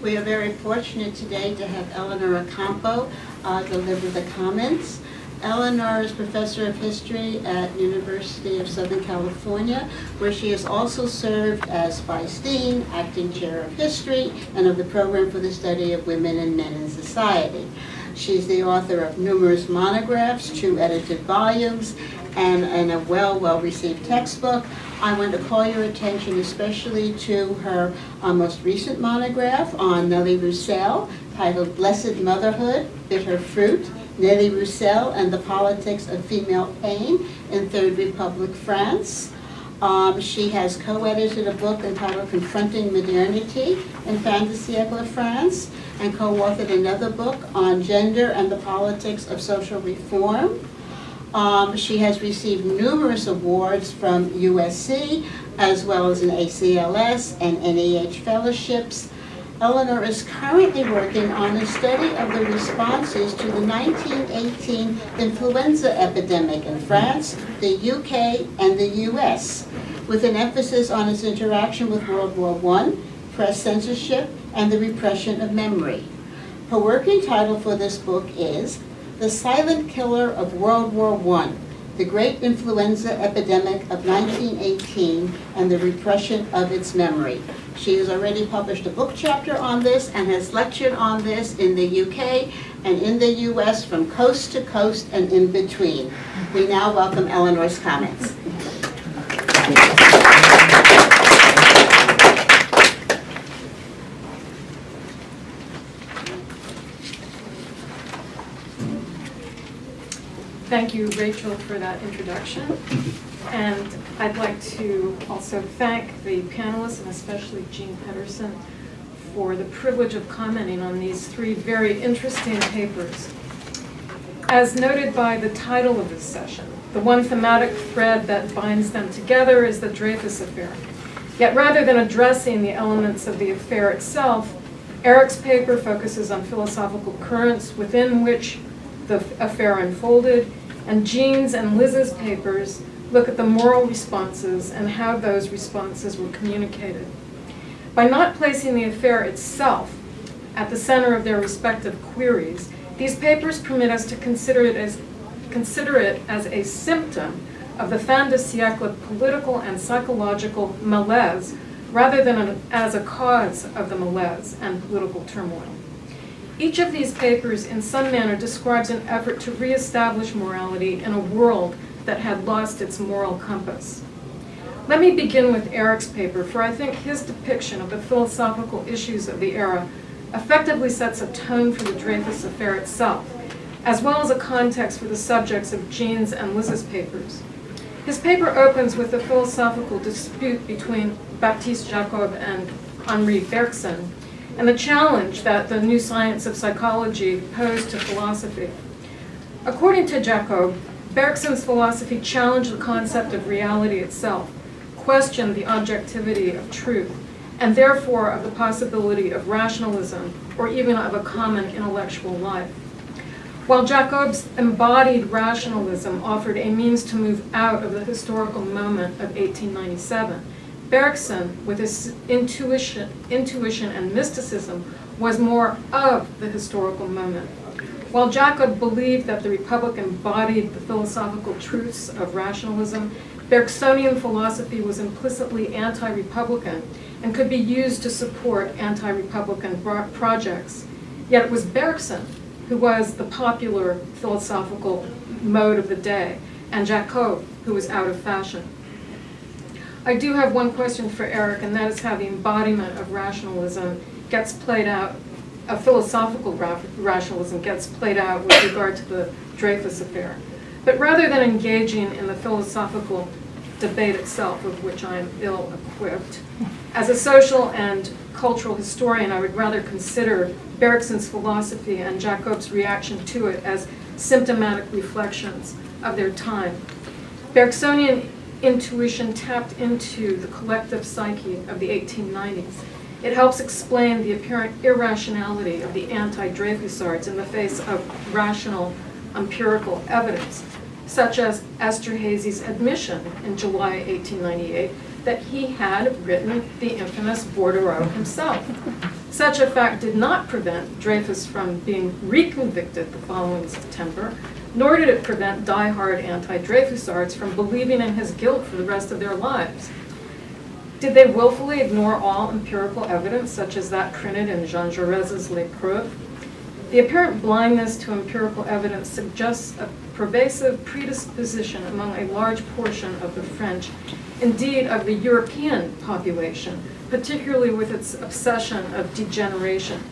We are very fortunate today to have Elinor Accampo deliver the comments. Elinor is Professor of History at University of Southern California, where she has also served as Vice Dean, Acting Chair of History, and of the Program for the Study of Women and Men in Society. She's the author of numerous monographs, 2 edited volumes, and a well-received textbook. I want to call your attention especially to her most recent monograph on Nellie Roussel, titled Blessed Motherhood, Bitter Fruit, Nellie Roussel and the Politics of Female Pain in Third Republic France. She has co-edited a book entitled Confronting Modernity in Fin de Siècle France, and co-authored another book on gender and the politics of social reform. She has received numerous awards from USC, as well as an ACLS and NEH fellowships. Elinor is currently working on a study of the responses to the 1918 influenza epidemic in France, the UK, and the US, with an emphasis on its interaction with World War I, press censorship, and the repression of memory. Her working title for this book is The Silent Killer of World War I, the Great Influenza Epidemic of 1918 and the Repression of Its Memory. She has already published a book chapter on this and has lectured on this in the UK and in the US from coast to coast and in between. We now welcome Elinor's comments. Thank you, Rachel, for that introduction. And I'd like to also thank the panelists, and especially Jean Pedersen, for the privilege of commenting on these 3 very interesting papers. As noted by the title of this session, the one thematic thread that binds them together is the Dreyfus affair. Yet rather than addressing the elements of the affair itself, Eric's paper focuses on philosophical currents within which the affair unfolded, and Jean's and Liz's papers look at the moral responses and how those responses were communicated. By not placing the affair itself at the center of their respective queries, these papers permit us to consider it as a symptom of the fin de siècle political and psychological malaise, rather than as a cause of the malaise and political turmoil. Each of these papers, in some manner, describes an effort to reestablish morality in a world that had lost its moral compass. Let me begin with Eric's paper, for I think his depiction of the philosophical issues of the era effectively sets a tone for the Dreyfus affair itself, as well as a context for the subjects of Jean's and Liz's papers. His paper opens with the philosophical dispute between Baptiste Jacob and Henri Bergson, and the challenge that the new science of psychology posed to philosophy. According to Jacob, Bergson's philosophy challenged the concept of reality itself, questioned the objectivity of truth, and therefore of the possibility of rationalism or even of a common intellectual life. While Jacob's embodied rationalism offered a means to move out of the historical moment of 1897, Bergson, with his intuition and mysticism, was more of the historical moment. While Jacob believed that the Republic embodied the philosophical truths of rationalism, Bergsonian philosophy was implicitly anti-Republican and could be used to support anti-Republican projects. Yet it was Bergson who was the popular philosophical mode of the day, and Jacob who was out of fashion. I do have one question for Eric, and that is how the embodiment of rationalism gets played out, philosophical rationalism gets played out with regard to the Dreyfus affair. But rather than engaging in the philosophical debate itself, of which I am ill-equipped, as a social and cultural historian, I would rather consider Bergson's philosophy and Jacob's reaction to it as symptomatic reflections of their time. Bergsonian intuition tapped into the collective psyche of the 1890s. It helps explain the apparent irrationality of the anti-Dreyfusards in the face of rational empirical evidence, such as Esterhazy's admission in July 1898 that he had written the infamous bordereau himself. Such a fact did not prevent Dreyfus from being reconvicted the following September, nor did it prevent die-hard anti-Dreyfusards from believing in his guilt for the rest of their lives. Did they willfully ignore all empirical evidence, such as that printed in Jean Jaurès's Les Preuves? The apparent blindness to empirical evidence suggests a pervasive predisposition among a large portion of the French, indeed of the European population, particularly with its obsession of degeneration,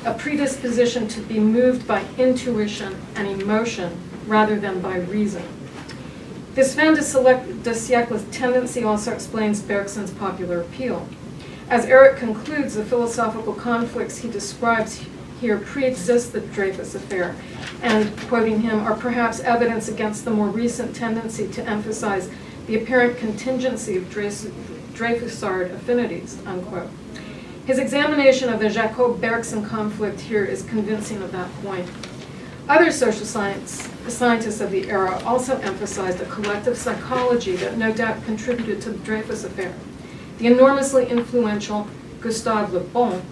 a predisposition to be moved by intuition and emotion rather than by reason. This fin de siècle tendency also explains Bergson's popular appeal. As Eric concludes, the philosophical conflicts he describes here pre-exist the Dreyfus affair, and, quoting him, are perhaps evidence against the more recent tendency to emphasize the apparent contingency of Dreyfusard affinities, unquote. His examination of the Jacob-Bergson conflict here is convincing of that point. Other social scientists of the era also emphasized a collective psychology that no doubt contributed to the Dreyfus affair. The enormously influential Gustave Le Bon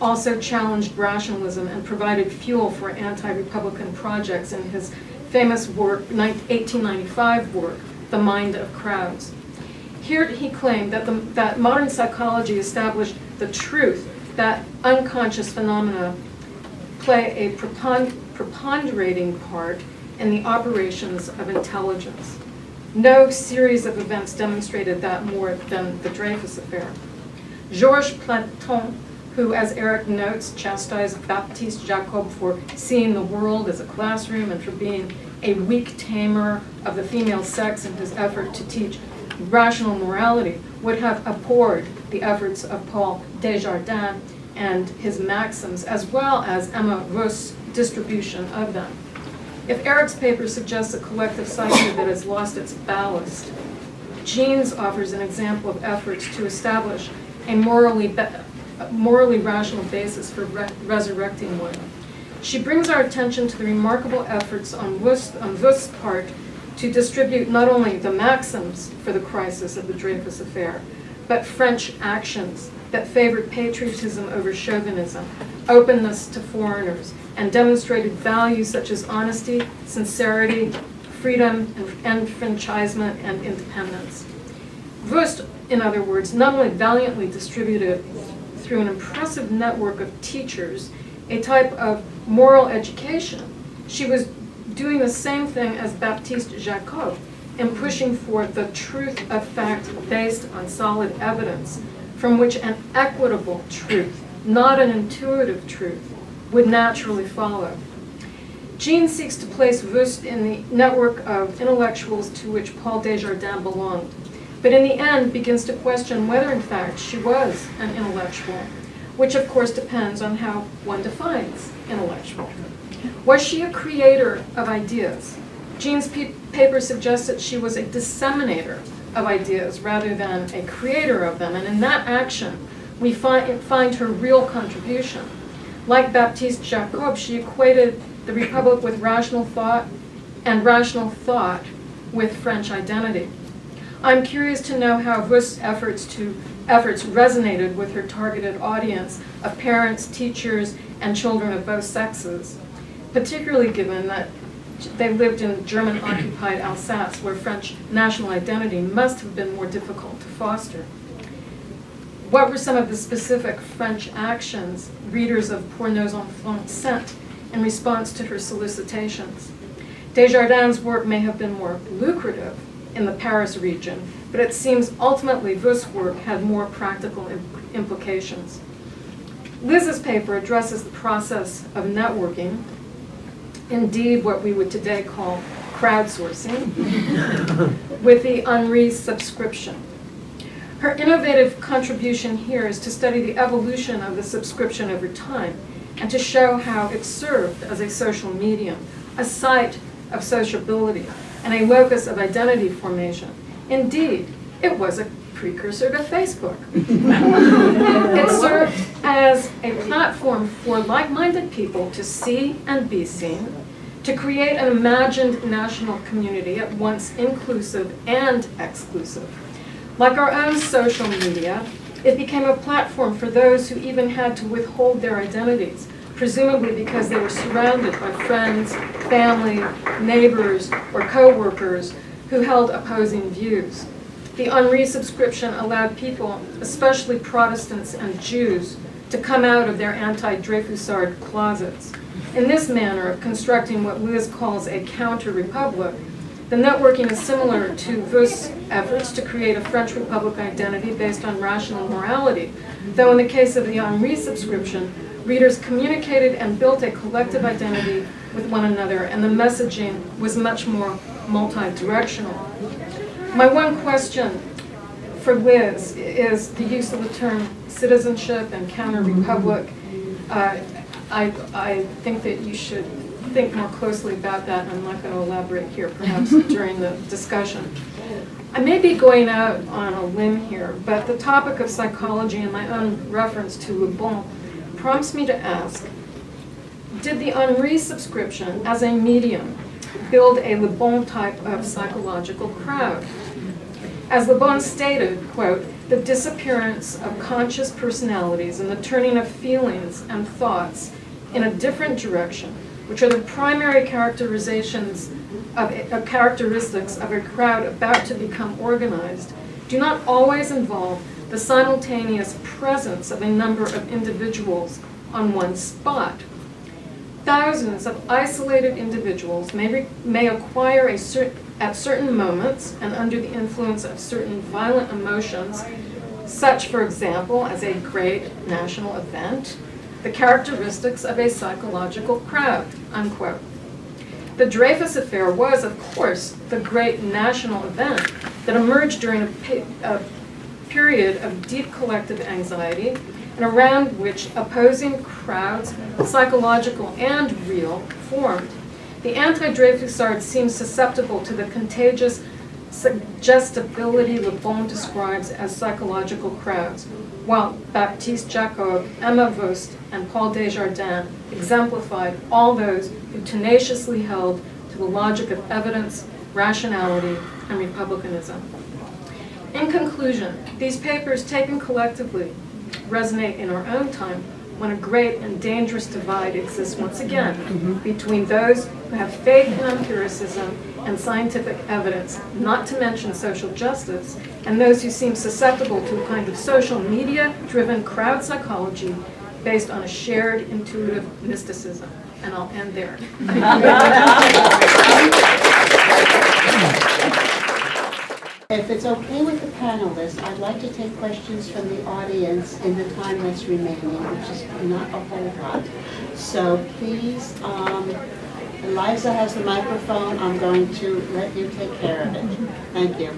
also challenged rationalism and provided fuel for anti-republican projects in his famous work, 1895 work, The Mind of Crowds. Here he claimed that modern psychology established the truth that unconscious phenomena play a preponderating part in the operations of intelligence. No series of events demonstrated that more than the Dreyfus affair. Georges Platon, who, as Eric notes, chastised Baptiste Jacob for seeing the world as a classroom and for being a weak tamer of the female sex in his effort to teach rational morality, would have abhorred the efforts of Paul Desjardins and his maxims, as well as Emma Russ's distribution of them. If Eric's paper suggests a collective psyche that has lost its ballast, Jean's offers an example of efforts to establish a morally rational basis for resurrecting one. She brings our attention to the remarkable efforts on Wust's part to distribute not only the maxims for the crisis of the Dreyfus affair, but French actions that favored patriotism over chauvinism, openness to foreigners, and demonstrated values such as honesty, sincerity, freedom, enfranchisement, and independence. Wust, in other words, not only valiantly distributed through an impressive network of teachers a type of moral education, she was doing the same thing as Baptiste Jacob in pushing for the truth of fact based on solid evidence, from which an equitable truth, not an intuitive truth, would naturally follow. Jean seeks to place Wust in the network of intellectuals to which Paul Desjardins belonged, but in the end begins to question whether in fact she was an intellectual, which of course depends on how one defines intellectual. Was she a creator of ideas? Jean's paper suggests that she was a disseminator of ideas rather than a creator of them, and in that action we find her real contribution. Like Baptiste Jacob, she equated the Republic with rational thought and rational thought with French identity. I'm curious to know how Wust's efforts resonated with her targeted audience of parents, teachers, and children of both sexes, particularly given that they lived in German-occupied Alsace, where French national identity must have been more difficult to foster. What were some of the specific French actions readers of Pour nos enfants sent in response to her solicitations? Desjardins' work may have been more lucrative in the Paris region, but it seems ultimately Wust's work had more practical implications. Liz's paper addresses the process of networking, indeed what we would today call crowdsourcing, with the Henri subscription. Her innovative contribution here is to study the evolution of the subscription over time and to show how it served as a social medium, a site of sociability, and a locus of identity formation. Indeed, it was a precursor to Facebook. It served as a platform for like-minded people to see and be seen, to create an imagined national community at once inclusive and exclusive. Like our own social media, It became a platform for those who even had to withhold their identities, presumably because they were surrounded by friends, family, neighbors, or co-workers who held opposing views. The Henri subscription allowed people, especially Protestants and Jews, to come out of their anti-Dreyfusard closets. In this manner of constructing what Liz calls a counter-republic, the networking is similar to Veuss's efforts to create a French Republic identity based on rational morality, though in the case of the Henri subscription, readers communicated and built a collective identity with one another, and the messaging was much more multi-directional. My one question for Liz is the use of the term citizenship and counter-republic. I think that you should think more closely about that, and I'm not going to elaborate here, perhaps during the discussion. I may be going out on a limb here, but the topic of psychology and my own reference to Le Bon prompts me to ask, did the Henri subscription as a medium build a Le Bon type of psychological crowd? As Le Bon stated, quote, the disappearance of conscious personalities and the turning of feelings and thoughts in a different direction, which are the primary characteristics of a crowd about to become organized, do not always involve the simultaneous presence of a number of individuals on one spot. Thousands of isolated individuals may acquire at certain moments and under the influence of certain violent emotions, such, for example, as a great national event, the characteristics of a psychological crowd, unquote. The Dreyfus affair was, of course, the great national event that emerged during a period of deep collective anxiety and around which opposing crowds, psychological and real, formed. The anti-Dreyfusards seem susceptible to the contagious suggestibility Le Bon describes as psychological crowds, while Baptiste Jacob, Emma Vost, and Paul Desjardins exemplified all those who tenaciously held to the logic of evidence, rationality, and republicanism. In conclusion, these papers taken collectively resonate in our own time when a great and dangerous divide exists once again between those who have faith in empiricism and scientific evidence, not to mention social justice, and those who seem susceptible to a kind of social media-driven crowd psychology based on a shared intuitive mysticism. And I'll end there. If it's okay with the panelists, I'd like to take questions from the audience in the time that's remaining, which is not a whole lot. So please, Eliza has the microphone. I'm going to let you take care of it. Thank you.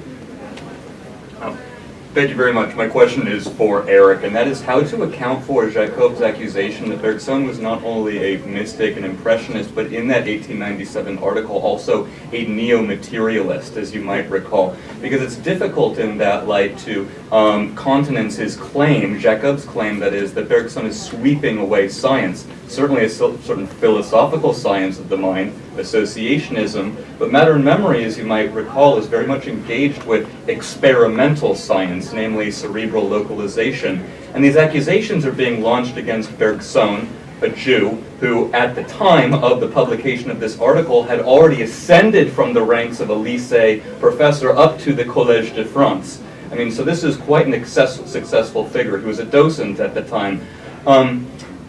Thank you very much. My question is for Eric, and that is how to account for Jacob's accusation that Bergson was not only a mystic and impressionist, but in that 1897 article also a neo-materialist, as you might recall. Because it's difficult in that light to countenance his claim, Jacob's claim, that is, that Bergson is sweeping away science. Certainly a certain philosophical science of the mind, associationism, but matter and memory, as you might recall, is very much engaged with experimental science, namely cerebral localization. And these accusations are being launched against Bergson, a Jew, who at the time of the publication of this article had already ascended from the ranks of a lycée professor up to the Collège de France. I mean, so this is quite an successful figure. He was a docent at the time.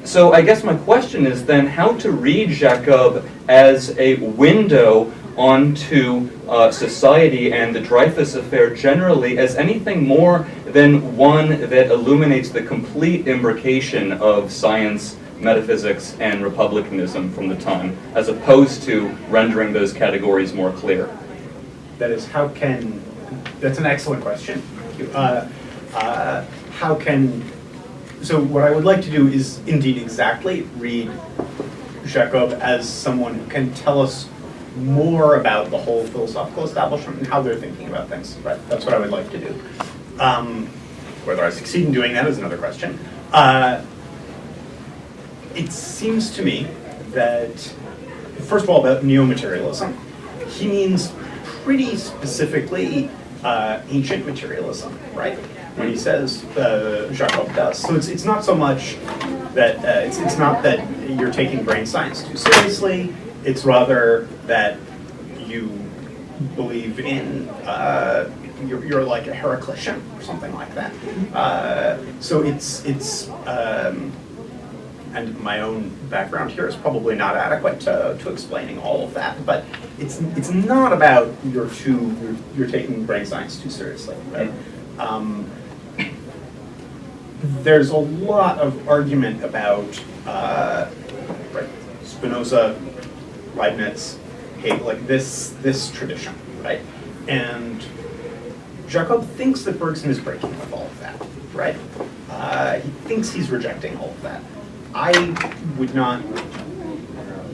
So I guess my question is then how to read Jacob as a window onto society and the Dreyfus affair generally as anything more than one that illuminates the complete imbrication of science, metaphysics, and republicanism from the time, as opposed to rendering those categories more clear. That is, that's an excellent question. So what I would like to do is indeed exactly read Jacob as someone who can tell us more about the whole philosophical establishment and how they're thinking about things. Right, that's what I would like to do. Whether I succeed in doing that is another question. It seems to me that, first of all, about neo-materialism, he means pretty specifically ancient materialism, right? When he says Jacob does. So it's not so much that it's not that you're taking brain science too seriously. It's rather that you believe in you're like a Heraclitian or something like that. So it's and my own background here is probably not adequate to explaining all of that, but it's not about you're taking brain science too seriously, right? There's a lot of argument about right, Spinoza, Leibniz, Hegel, like this tradition, right? And Jacob thinks that Bergson is breaking with all of that, right? He thinks he's rejecting all of that. I would not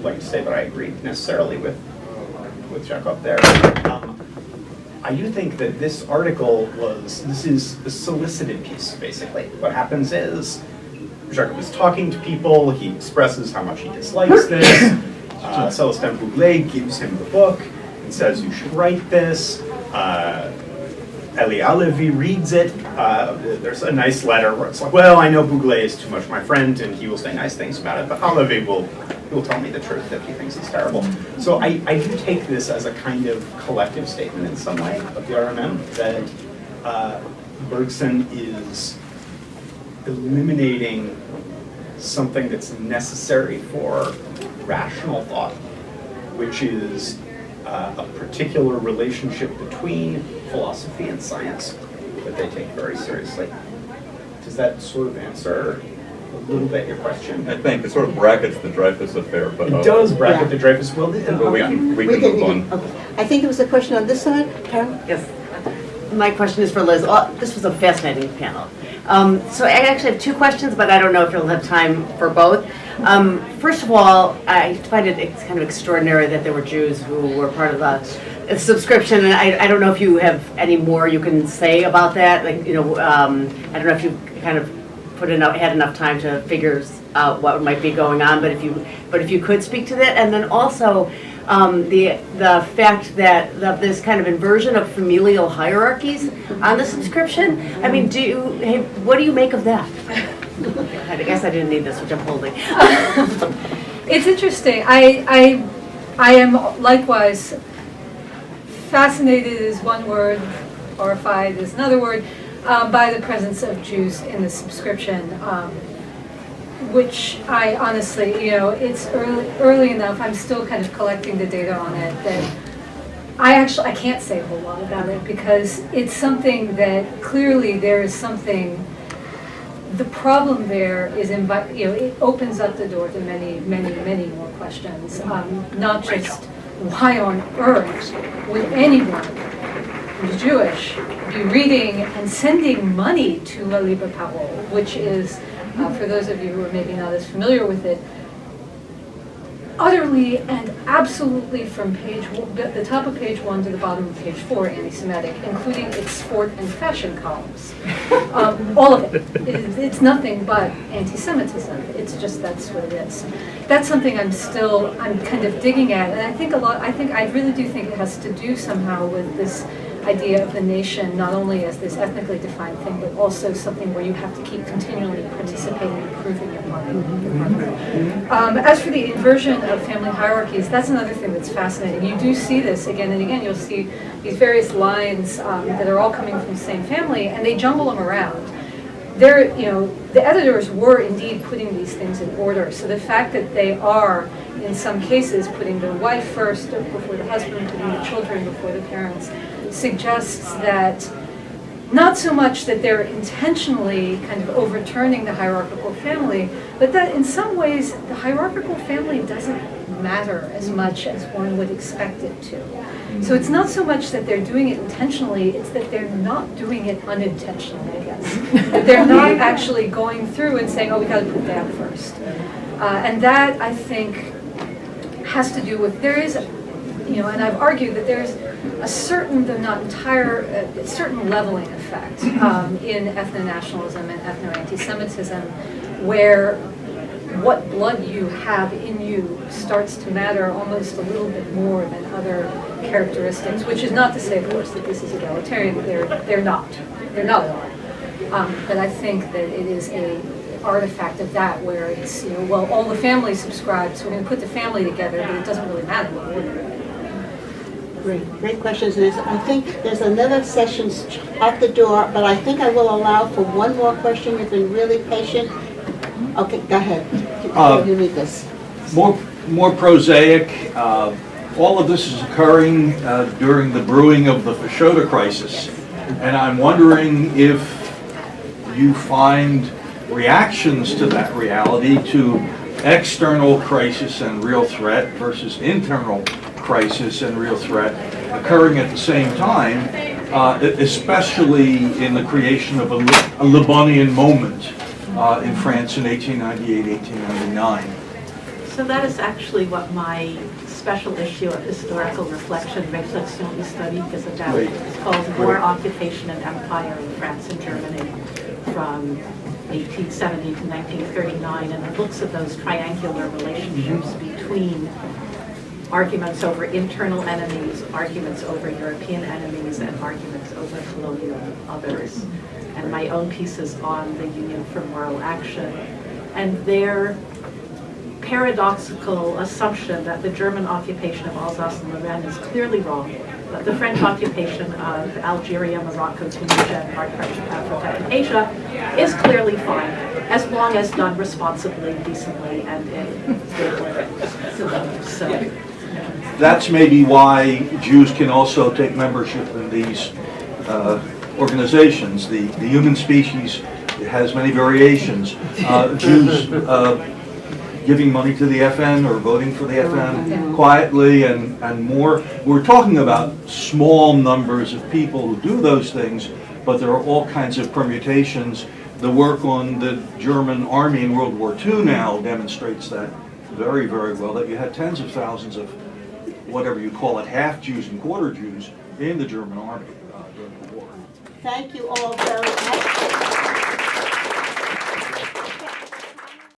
like to say that I agree necessarily with Jacob there. I do think that this article this is a solicited piece, basically. What happens is, Jacob is talking to people, he expresses how much he dislikes this, Célestin Bouglé gives him the book and says, you should write this. Elie Alevi reads it. There's a nice letter where it's like, well, I know Bouglé is too much my friend and he will say nice things about it, but Alevi will tell me the truth if he thinks it's terrible. So I do take this as a kind of collective statement in some way of the RMM that Bergson is eliminating something that's necessary for rational thought, which is a particular relationship between philosophy and science that they take very seriously. Does that sort of answer a little bit your question? I think it sort of brackets the Dreyfus affair, but It does bracket Yeah. the Dreyfus will. but we can move on. Okay. I think it was a question on this side, Carol? Yes. My question is for Liz. This was a fascinating panel. So I actually have two questions, but I don't know if you'll have time for both. First of all, I find it kind of extraordinary that there were Jews who were part of the subscription, and I don't know if you have any more you can say about that. Like, you know, I don't know if you kind of had enough time to figure out what might be going on, but if you could speak to that, and then also the fact that this kind of inversion of familial hierarchies on the subscription. I mean, what do you make of that? I guess I didn't need this, which I'm holding. It's interesting. I am likewise fascinated is one word, horrified is another word, by the presence of Jews in the subscription, which I honestly, you know, it's early enough. I'm still kind of collecting the data on it that I can't say a whole lot about it because it's something that clearly there is something. The problem there is, it opens up the door to many, many, many more questions. Not just why on earth would anyone who's Jewish be reading and sending money to La Libre Parole, which is, for those of you who are maybe not as familiar with it, utterly and absolutely from the top of page 1 to the bottom of page 4 anti-Semitic, including its sport and fashion columns. All of it. It's nothing but anti-Semitism. It's just that's what it is. That's something I'm kind of digging at, and I really do think it has to do somehow with this idea of the nation, not only as this ethnically defined thing, but also something where you have to keep continually participating and proving your part. As for the inversion of family hierarchies, that's another thing that's fascinating. You do see this again and again. You'll see these various lines that are all coming from the same family, and they jumble them around. The editors were indeed putting these things in order. So the fact that they are, in some cases, putting the wife first before the husband, putting the children before the parents, suggests that not so much that they're intentionally kind of overturning the hierarchical family, but that in some ways the hierarchical family doesn't matter as much as one would expect it to. So it's not so much that they're doing it intentionally, it's that they're not doing it unintentionally, I guess. That they're not actually going through and saying, oh, we got to put that first. And that, I think, has to do with, there is, and I've argued that there's a certain, though not entire, certain leveling effect in ethno-nationalism and ethno-anti-Semitism, where what blood you have in you starts to matter almost a little bit more than other characteristics, which is not to say, of course, that this is egalitarian. They're not. They're not at all. But I think that it is a artifact of that where it's, well, all the families subscribe, so we're going to put the family together, but it doesn't really matter what order. Great questions. I think there's another session at the door, but I think I will allow for one more question. You've been really patient. Okay, go ahead. You read this. More prosaic. All of this is occurring during the brewing of the Fashoda crisis, and I'm wondering if you find reactions to that reality, to external crisis and real threat versus internal crisis and real threat occurring at the same time, especially in the creation of a Libanian moment in France in 1898, 1899. So that is actually what my special issue of Historical Reflection, Réflexion historique, is about. It's called War, Occupation, and Empire in France and Germany from 1870 to 1939, and it looks at those triangular relationships between arguments over internal enemies, arguments over European enemies, and arguments over colonial others. And my own piece is on the Union for Moral Action, and their paradoxical assumption that the German occupation of Alsace and Lorraine is clearly wrong, but the French occupation of Algeria, Morocco, Tunisia, and large parts of Africa and Asia is clearly fine, as long as done responsibly, decently, and in good order. So. That's maybe why Jews can also take membership in these organizations. The human species has many variations. Jews giving money to the FN or voting for the FN quietly and more. We're talking about small numbers of people who do those things, but there are all kinds of permutations. The work on the German army in World War II now demonstrates that very, very well, that you had tens of thousands of whatever you call it, half Jews and quarter Jews in the German army during the war. Thank you all very much.